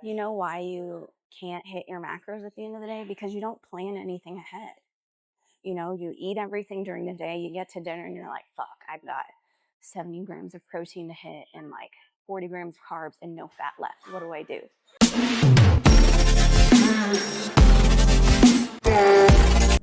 You know why you can't hit your macros at the end of the day? Because you don't plan anything ahead. You eat everything during the day, you get to dinner and you're like, fuck, I've got 70 grams of protein to hit and like 40 grams of carbs and no fat left. What do I do?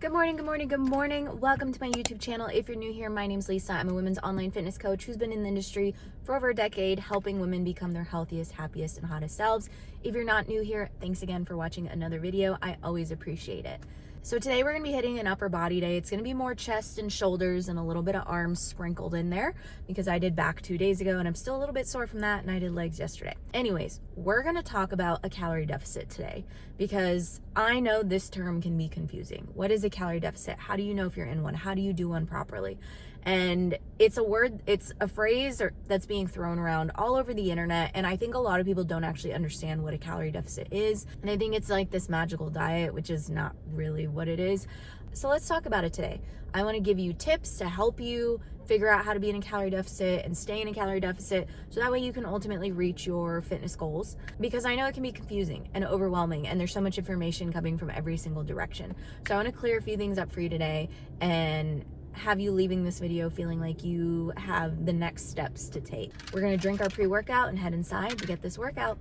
Good morning, good morning, good morning. Welcome to my YouTube channel. If you're new here, my name's Lisa. I'm a women's online fitness coach who's been in the industry for over a decade, helping women become their healthiest, happiest, and hottest selves. If you're not new here, thanks again for watching another video. I always appreciate it. So today we're going to be hitting an upper body day. It's going to be more chest and shoulders and a little bit of arms sprinkled in there because I did back 2 days ago and I'm still a little bit sore from that, and I did legs yesterday. Anyways, we're going to talk about a calorie deficit today because I know this term can be confusing. What is a calorie deficit? How do you know if you're in one? How do you do one properly? And it's a word, it's a phrase that's being thrown around all over the internet. And I think a lot of people don't actually understand what a calorie deficit is. And I think it's like this magical diet, which is not really what it is. So let's talk about it today. I want to give you tips to help you figure out how to be in a calorie deficit and stay in a calorie deficit so that way you can ultimately reach your fitness goals, because I know it can be confusing and overwhelming and there's so much information coming from every single direction. So I want to clear a few things up for you today and have you leaving this video feeling like you have the next steps to take. We're going to drink our pre-workout and head inside to get this workout.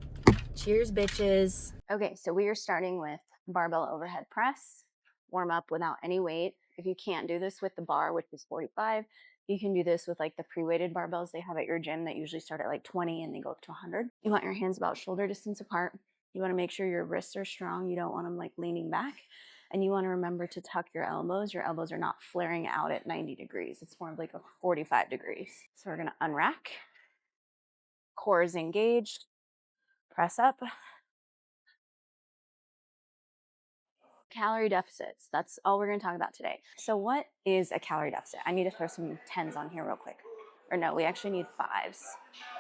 Cheers, bitches. Okay, so we are starting with barbell overhead press. Warm up without any weight. If you can't do this with the bar, which is 45, you can do this with like the pre-weighted barbells they have at your gym that usually start at like 20 and they go up to 100. You want your hands about shoulder distance apart. You want to make sure your wrists are strong. You don't want them like leaning back. And you want to remember to tuck your elbows. Your elbows are not flaring out at 90 degrees. It's more of like a 45 degrees. So we're going to unrack. Core is engaged. Press up. Calorie deficits. That's all we're going to talk about today. So what is a calorie deficit? I need to throw some 10s on here real quick. Or no, we actually need 5s.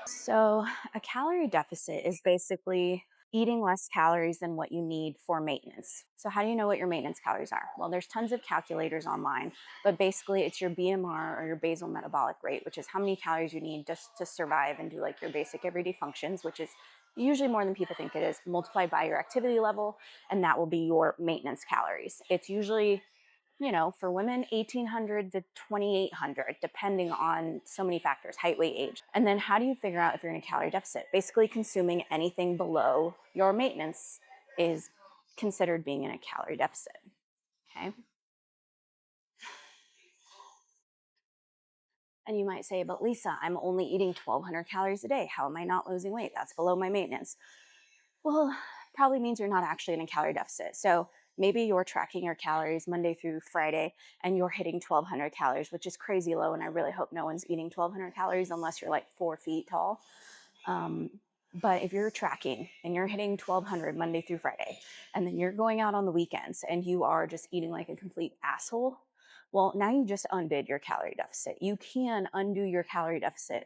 So a calorie deficit is basically eating less calories than what you need for maintenance. So how do you know what your maintenance calories are? Well, there's tons of calculators online, but basically it's your BMR or your basal metabolic rate, which is how many calories you need just to survive and do like your basic everyday functions, which is usually more than people think it is, multiplied by your activity level, and that will be your maintenance calories. It's usually, for women, 1,800 to 2,800, depending on so many factors, height, weight, age. And then how do you figure out if you're in a calorie deficit? Basically, consuming anything below your maintenance is considered being in a calorie deficit, okay? And you might say, but Lisa, I'm only eating 1,200 calories a day. How am I not losing weight? That's below my maintenance. Well, probably means you're not actually in a calorie deficit. So maybe you're tracking your calories Monday through Friday and you're hitting 1,200 calories, which is crazy low. And I really hope no one's eating 1,200 calories unless you're like 4 feet tall. But if you're tracking and you're hitting 1,200 Monday through Friday, and then you're going out on the weekends and you are just eating like a complete asshole, well, now you just undid your calorie deficit. You can undo your calorie deficit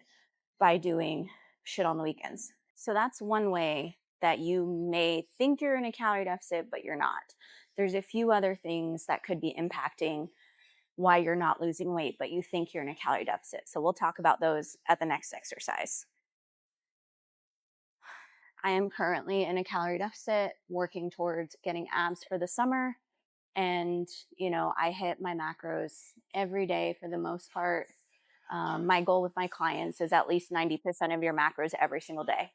by doing shit on the weekends. So that's one way that you may think you're in a calorie deficit, but you're not. There's a few other things that could be impacting why you're not losing weight, but you think you're in a calorie deficit. So we'll talk about those at the next exercise. I am currently in a calorie deficit, working towards getting abs for the summer. And, I hit my macros every day for the most part. My goal with my clients is at least 90% of your macros every single day.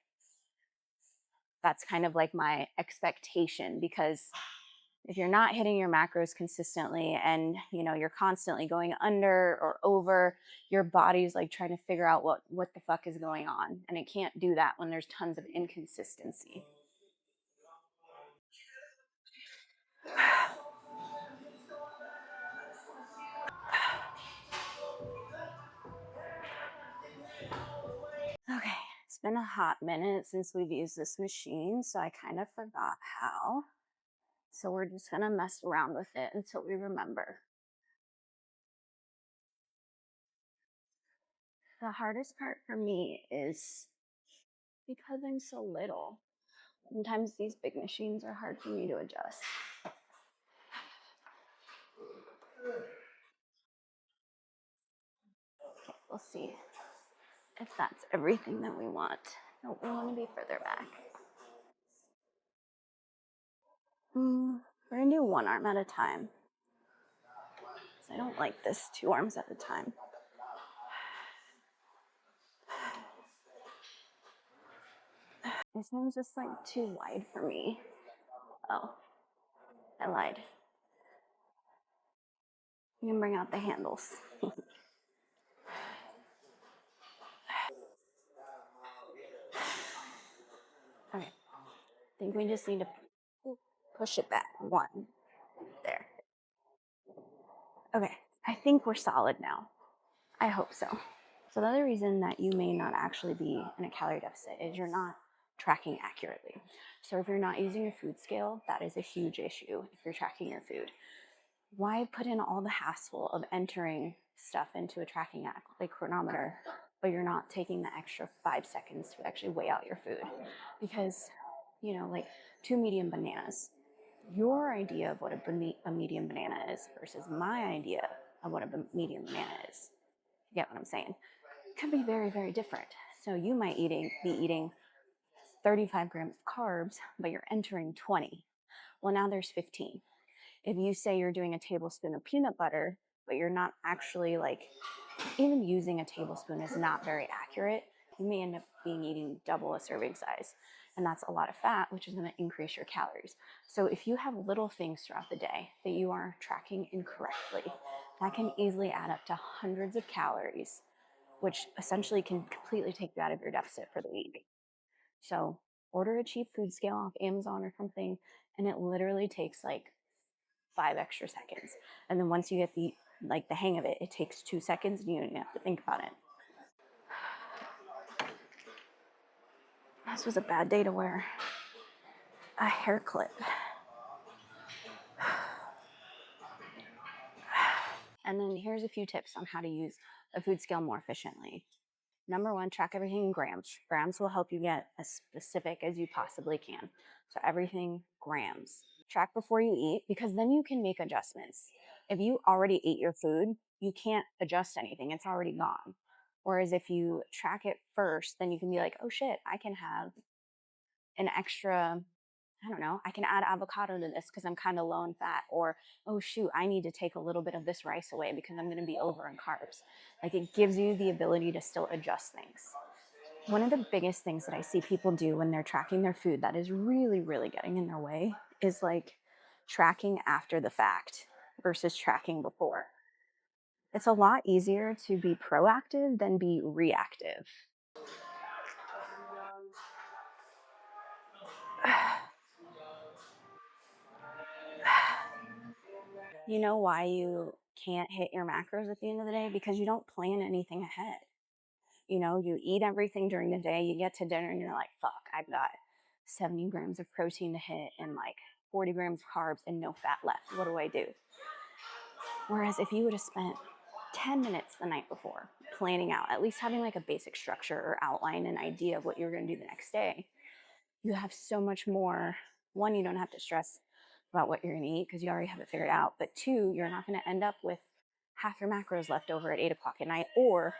That's kind of like my expectation, because if you're not hitting your macros consistently and you're constantly going under or over, your body's like trying to figure out what the fuck is going on, and it can't do that when there's tons of inconsistency. Okay, it's been a hot minute since we've used this machine, so I kind of forgot how. So we're just gonna mess around with it until we remember. The hardest part for me is because I'm so little. Sometimes these big machines are hard for me to adjust. Okay, we'll see if that's everything that we want. No, we want to be further back. We're gonna do one arm at a time. I don't like this 2 arms at a time. This one's just like too wide for me. Oh, I lied. You can bring out the handles. Okay, I think we just need to push it back. 1. There. Okay, I think we're solid now. I hope so. So the other reason that you may not actually be in a calorie deficit is you're not tracking accurately. So if you're not using a food scale, that is a huge issue if you're tracking your food. Why put in all the hassle of entering stuff into a tracking app like chronometer, but you're not taking the extra 5 seconds to actually weigh out your food? Because, you know, like 2 medium bananas, your idea of what a medium banana is versus my idea of what a medium banana is. You get what I'm saying? Could be very, very different. So you might be eating 35 grams of carbs, but you're entering 20. Well, now there's 15. If you say you're doing a tablespoon of peanut butter, but you're not actually like, even using a tablespoon is not very accurate, you may end up eating double a serving size. And that's a lot of fat, which is going to increase your calories. So if you have little things throughout the day that you are tracking incorrectly, that can easily add up to hundreds of calories, which essentially can completely take you out of your deficit for the week. So order a cheap food scale off Amazon or something, and it literally takes like 5 extra seconds. And then once you get the hang of it, it takes 2 seconds and you don't even have to think about it. This was a bad day to wear a hair clip. And then here's a few tips on how to use a food scale more efficiently. Number 1, track everything in grams. Grams will help you get as specific as you possibly can. So everything grams. Track before you eat, because then you can make adjustments. If you already ate your food, you can't adjust anything. It's already gone. Whereas if you track it first, then you can be like, oh shit, I can have an extra, I don't know, I can add avocado to this because I'm kind of low in fat. Or, oh shoot, I need to take a little bit of this rice away because I'm going to be over in carbs. Like, it gives you the ability to still adjust things. One of the biggest things that I see people do when they're tracking their food that is really, really getting in their way is like tracking after the fact versus tracking before. It's a lot easier to be proactive than be reactive. You know why you can't hit your macros at the end of the day? Because you don't plan anything ahead. You know, you eat everything during the day, you get to dinner and you're like, fuck, I've got 70 grams of protein to hit and like 40 grams of carbs and no fat left. What do I do? Whereas if you would have spent 10 minutes the night before planning out, at least having like a basic structure or outline, an idea of what you're going to do the next day, you have so much more. 1, you don't have to stress about what you're going to eat because you already have it figured out. But 2, you're not going to end up with half your macros left over at 8 o'clock at night or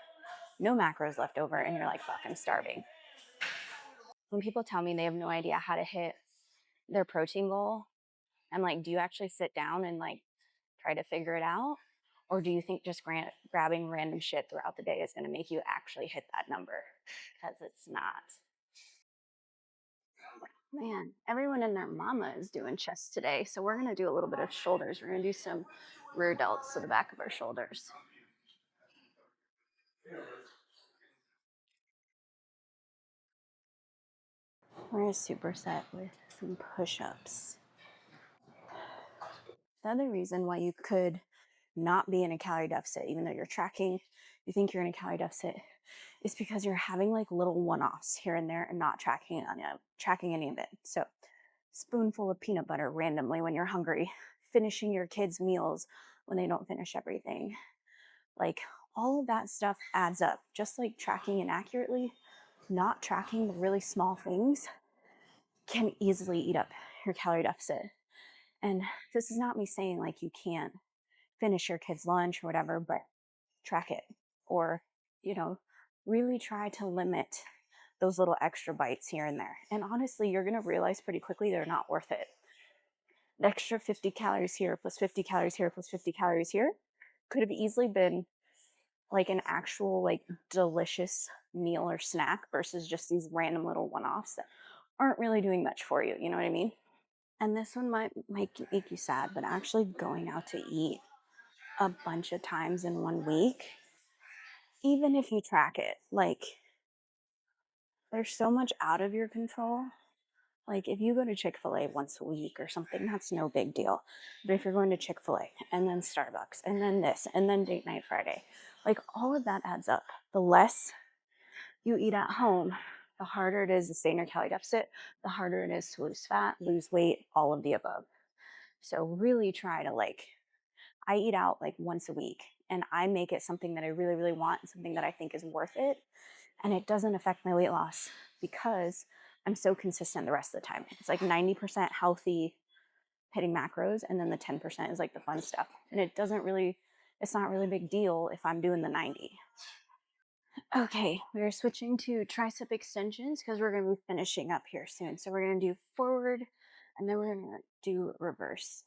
no macros left over and you're like, fuck, I'm starving. When people tell me they have no idea how to hit their protein goal, I'm like, do you actually sit down and like try to figure it out? Or do you think just grabbing random shit throughout the day is going to make you actually hit that number? Because it's not. Man, everyone and their mama is doing chest today. So we're going to do a little bit of shoulders. We're going to do some rear delts to the back of our shoulders. We're going to superset with some push-ups. The other reason why you could not be in a calorie deficit, even though you're tracking, you think you're in a calorie deficit, is because you're having like little one-offs here and there and not tracking any of it. So spoonful of peanut butter randomly when you're hungry, finishing your kids' meals when they don't finish everything. Like, all of that stuff adds up. Just like tracking inaccurately, not tracking the really small things can easily eat up your calorie deficit. And this is not me saying like you can't finish your kids' lunch or whatever, but track it. Or, you know, really try to limit those little extra bites here and there. And honestly, you're going to realize pretty quickly they're not worth it. an extra 50 calories here plus 50 calories here plus 50 calories here could have easily been like an actual like delicious meal or snack versus just these random little one-offs that aren't really doing much for you. You know what I mean? And this one might make you sad, but actually going out to eat a bunch of times in 1 week, even if you track it, like there's so much out of your control. Like if you go to Chick-fil-A once a week or something, that's no big deal. But if you're going to Chick-fil-A and then Starbucks and then this and then date night Friday, like all of that adds up. The less you eat at home, the harder it is to stay in your calorie deficit, the harder it is to lose fat, lose weight, all of the above. So really try to I eat out like once a week and I make it something that I really, really want, something that I think is worth it. And it doesn't affect my weight loss because I'm so consistent the rest of the time. It's like 90% healthy hitting macros, and then the 10% is like the fun stuff. And it's not really a big deal if I'm doing the 90. Okay, we're switching to tricep extensions because we're going to be finishing up here soon. So we're going to do forward and then we're going to do reverse.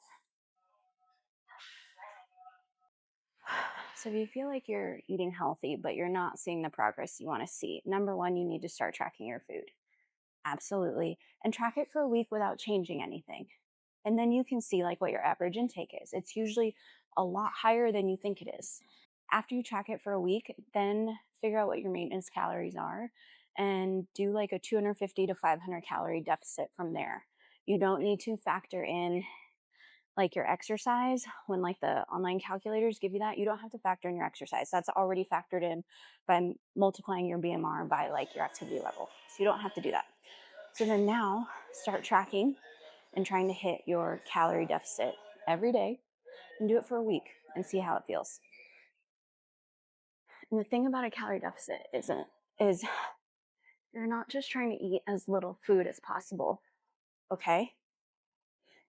So if you feel like you're eating healthy, but you're not seeing the progress you want to see, number one, you need to start tracking your food. Absolutely. And track it for a week without changing anything. And then you can see like what your average intake is. It's usually a lot higher than you think it is. After you track it for a week, then figure out what your maintenance calories are and do like a 250 to 500 calorie deficit from there. You don't need to factor in like your exercise when like the online calculators give you that. You don't have to factor in your exercise. That's already factored in by multiplying your BMR by like your activity level. So you don't have to do that. So then now start tracking and trying to hit your calorie deficit every day and do it for a week and see how it feels. And the thing about a calorie deficit is you're not just trying to eat as little food as possible, okay?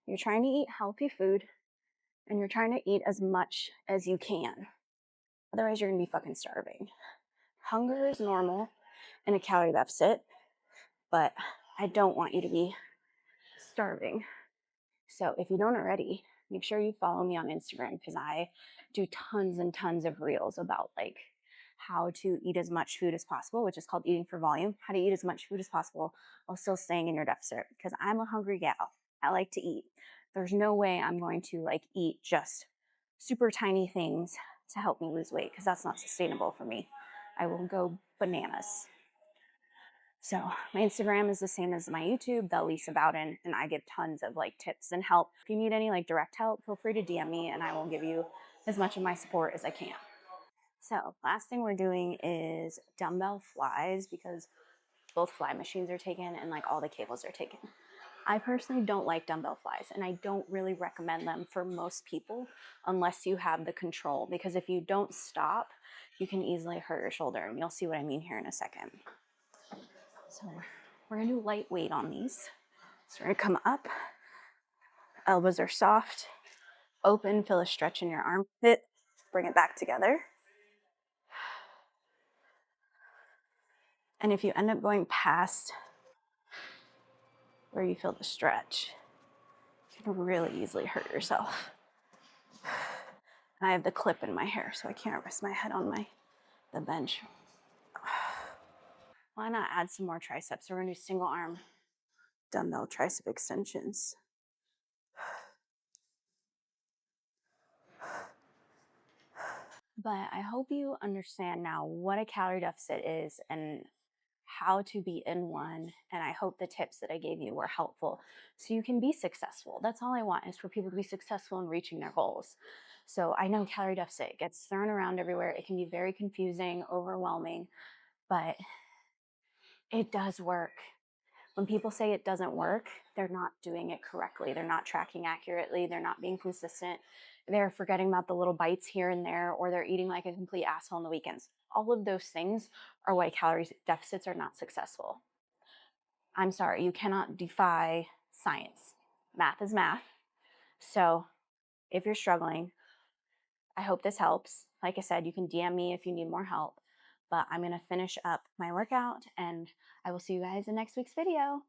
You're trying to eat healthy food and you're trying to eat as much as you can. Otherwise, you're gonna be fucking starving. Hunger is normal in a calorie deficit, but I don't want you to be starving. So if you don't already, make sure you follow me on Instagram because I do tons and tons of reels about like how to eat as much food as possible, which is called eating for volume, how to eat as much food as possible while still staying in your deficit because I'm a hungry gal. I like to eat. There's no way I'm going to like eat just super tiny things to help me lose weight because that's not sustainable for me. I will go bananas. So my Instagram is the same as my YouTube, the Lisa Bowden, and I give tons of like tips and help. If you need any like direct help, feel free to DM me and I will give you as much of my support as I can. So last thing we're doing is Dumbbell Flys because both fly machines are taken and like all the cables are taken. I personally don't like Dumbbell Flys and I don't really recommend them for most people unless you have the control because if you don't stop, you can easily hurt your shoulder and you'll see what I mean here in a second. So we're gonna do lightweight on these. So we're gonna come up, elbows are soft, open, feel a stretch in your armpit, bring it back together. And if you end up going past where you feel the stretch, you can really easily hurt yourself. And I have the clip in my hair, so I can't rest my head on the bench. Why not add some more triceps? We're gonna do single arm dumbbell tricep extensions. But I hope you understand now what a calorie deficit is and how to be in one. And I hope the tips that I gave you were helpful so you can be successful. That's all I want is for people to be successful in reaching their goals. So I know calorie deficit gets thrown around everywhere. It can be very confusing, overwhelming, but it does work. When people say it doesn't work, they're not doing it correctly. They're not tracking accurately. They're not being consistent. They're forgetting about the little bites here and there, or they're eating like a complete asshole on the weekends. All of those things are why calorie deficits are not successful. I'm sorry, you cannot defy science. Math is math. So if you're struggling, I hope this helps. Like I said, you can DM me if you need more help. But I'm going to finish up my workout and I will see you guys in next week's video.